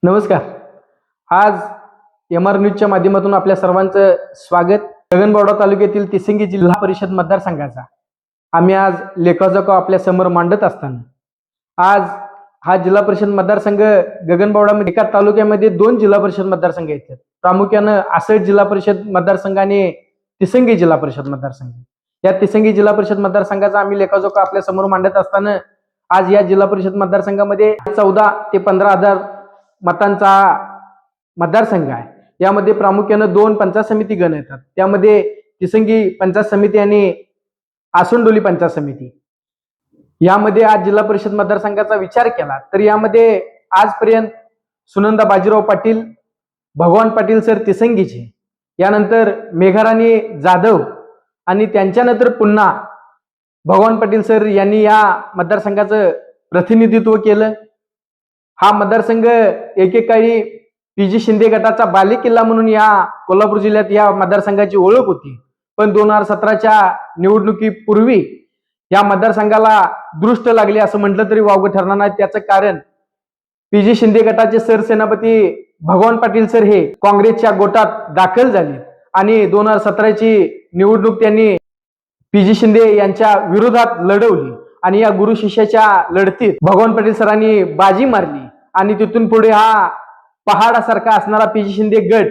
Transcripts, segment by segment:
नमस्कार. आज M R न्यूजच्या माध्यमातून आपल्या सर्वांचं स्वागत. गगनबावडा तालुक्यातील तिसंगी जिल्हा परिषद मतदारसंघाचा आम्ही आज लेखाजोखा आपल्या समोर मांडत असताना आज हा जिल्हा परिषद मतदारसंघ गगनबावडामध्ये एका तालुक्यामध्ये 2 जिल्हा परिषद मतदारसंघ आहेत. प्रामुख्यानं आसट जिल्हा परिषद मतदारसंघ आणि तिसंगी जिल्हा परिषद मतदारसंघ. या तिसंगी जिल्हा परिषद मतदारसंघाचा आम्ही लेखाजोखा आपल्या समोर मांडत असताना आज या जिल्हा परिषद मतदारसंघामध्ये 14 ते 15,000 मतांचा मतदारसंघ आहे. यामध्ये प्रामुख्यानं 2 पंचायत समिती गण येतात. त्यामध्ये तिसंगी पंचायत समिती आणि आसंडोली पंचायत समिती. यामध्ये आज जिल्हा परिषद मतदारसंघाचा विचार केला तर यामध्ये आजपर्यंत सुनंदा बाजीराव पाटील, भगवान पाटील सर तिसंगीचे, यानंतर मेघाराणी जाधव आणि त्यांच्यानंतर पुन्हा भगवान पाटील सर यांनी या मतदारसंघाचं प्रतिनिधित्व केलं. हा मतदारसंघ एकेकाळी पी.जी. शिंदे गटाचा बालेकिल्ला म्हणून या कोल्हापूर जिल्ह्यात या मतदारसंघाची ओळख होती. पण 2017च्या निवडणुकीपूर्वी या मतदारसंघाला दृष्ट लागली असं म्हटलं तरी वावगं ठरणार नाही. त्याचं कारण पी.जी. शिंदे गटाचे सरसेनापती भगवान पाटील सर हे काँग्रेसच्या गोटात दाखल झाले आणि 2017ची निवडणूक त्यांनी पी.जी. शिंदे यांच्या विरोधात लढवली आणि या गुरु शिष्याच्या लढतीत भगवान पाटील सरांनी बाजी मारली आणि तिथून पुढे हा पहाडासारखा असणारा पी.जी. शिंदे गट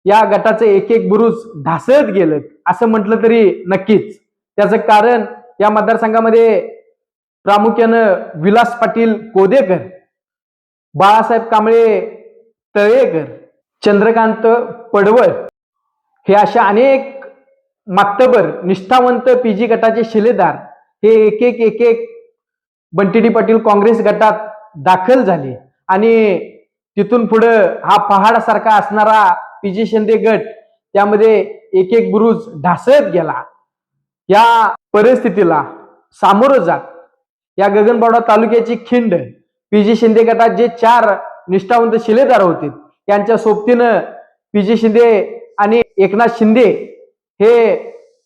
या गटाचे एक एक बुरुज ढासळत गेलं असं म्हटलं तरी नक्कीच. त्याचं कारण या मतदारसंघामध्ये प्रामुख्यानं विलास पाटील कोदेकर, बाळासाहेब कांबळे तळेकर, चंद्रकांत पडवळ हे अशा अनेक मातबर निष्ठावंत पी.जी. गटाचे शिलेदार हे एक एक बंटी पाटील काँग्रेस गटात दाखल झाले आणि तिथून पुढं हा पहाडासारखा असणारा पी.जी. शिंदे गट त्यामध्ये एक एक बुरुज ढासळत गेला. या परिस्थितीला सामोरं जात या गगनबावडा तालुक्याची खिंड पी.जी. शिंदे गटात जे 4 निष्ठावंत शिलेदार होते त्यांच्या सोबतीनं पी.जी. शिंदे आणि एकनाथ शिंदे हे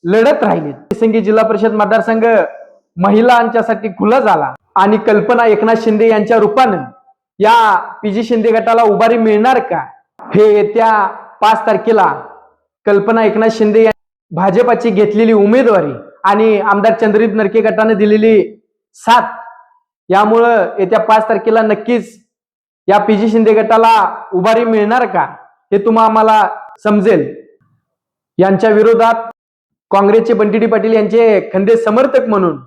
लढत राहिले. तिसंगी जिल्हा परिषद मतदारसंघ महिलांच्यासाठी खुला झाला आणि कल्पना एकनाथ शिंदे यांच्या रूपानं या पी.जी. शिंदे गटाला उभारी मिळणार का हे येत्या 5 तारखेला कल्पना एकनाथ शिंदे भाजपाची घेतलेली उमेदवारी आणि आमदार चंद्रजित नरके गटाने दिलेली साथ यामुळं येत्या 5 तारखेला नक्कीच या पी.जी. शिंदे गटाला उभारी मिळणार का हे आम्हाला समजेल. यांच्या विरोधात काँग्रेसचे बंटी पाटील यांचे खंदे समर्थक म्हणून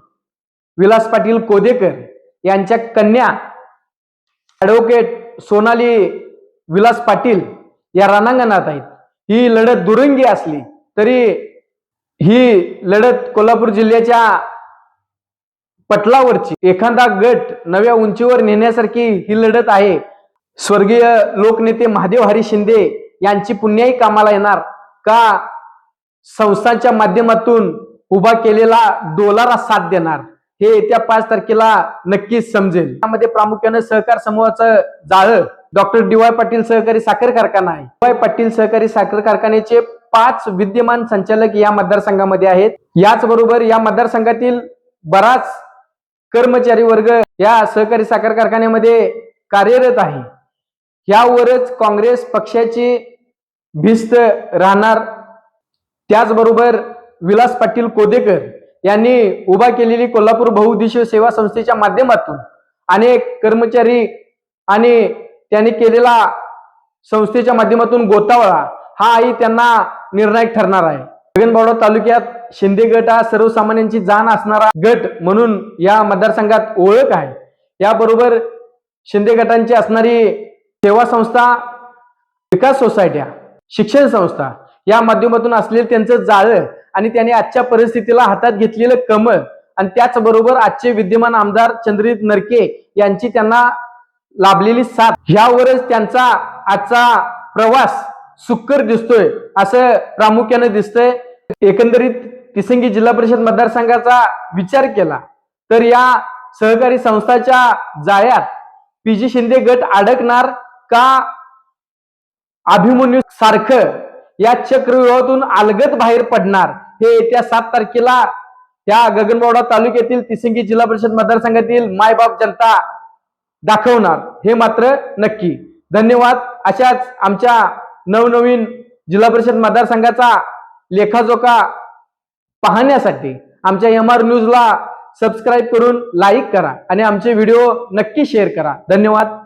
विलास पाटील कोदेकर यांच्या कन्या ॲडव्होकेट सोनाली विलास पाटील या रणांगणात आहेत. ही लढत दुरंगी असली तरी ही लढत कोल्हापूर जिल्ह्याच्या पटलावरची एखादा गट नव्या उंचीवर नेण्यासारखी ही लढत आहे. स्वर्गीय लोकनेते महादेव हरी शिंदे यांची पुण्याई कामाला येणार का संस्थांच्या माध्यमातून उभा केलेला डोलारा साथ देणार हे येत्या 5 तारखेला नक्कीच समजेल. यामध्ये प्रामुख्याने सहकार समूहाचं जाळं डॉक्टर डी.वाय. पाटील सहकारी साखर कारखाना आहे. डी.वाय. पाटील सहकारी साखर कारखान्याचे 5 विद्यमान संचालक या मतदारसंघामध्ये आहेत. याचबरोबर या मतदारसंघातील बराच कर्मचारी वर्ग या सहकारी साखर कारखान्यामध्ये कार्यरत आहे. यावरच काँग्रेस पक्षाची भिस्त राहणार. त्याचबरोबर विलास पाटील कोदेकर यांनी उभा केलेली कोल्हापूर बहुउद्देशीय सेवा संस्थेच्या माध्यमातून अनेक कर्मचारी आणि त्यांनी केलेला संस्थेच्या माध्यमातून गोतावळा हाही त्यांना निर्णायक ठरणार आहे. गगनबावडा तालुक्यात शिंदे गट हा सर्वसामान्यांची जाण असणारा गट म्हणून या मतदारसंघात ओळख आहे. याबरोबर शिंदे गटांची असणारी सेवा संस्था, विकास सोसायट्या, शिक्षण संस्था या माध्यमातून असलेलं त्यांचं जाळं आणि त्यांनी आजच्या परिस्थितीला हातात घेतलेलं कमळ आणि त्याचबरोबर आजचे विद्यमान आमदार चंद्रजित नरके यांची त्यांना लाभलेली साथ ह्यावरच त्यांचा आजचा प्रवास सुकर दिसतोय असं प्रामुख्याने दिसतंय. एकंदरीत तिसंगी जिल्हा परिषद मतदारसंघाचा विचार केला तर या सहकारी संस्थाच्या जाळ्यात पी.जी. शिंदे गट अडकणार का अभिमन्यू सारखं या चक्रव्यूहातून अलगद बाहेर पडणार हे येत्या 7 तारखेला या गगनबावडा तालुक्यातील तिसंगी जिल्हा परिषद मतदारसंघातील मायबाप जनता दाखवणार हे मात्र नक्की. धन्यवाद. अशाच आमच्या नवनवीन जिल्हा परिषद मतदारसंघाचा लेखाजोखा पाहण्यासाठी आमच्या MR न्यूजला सबस्क्राईब करून लाईक करा आणि आमचे व्हिडिओ नक्की शेअर करा. धन्यवाद.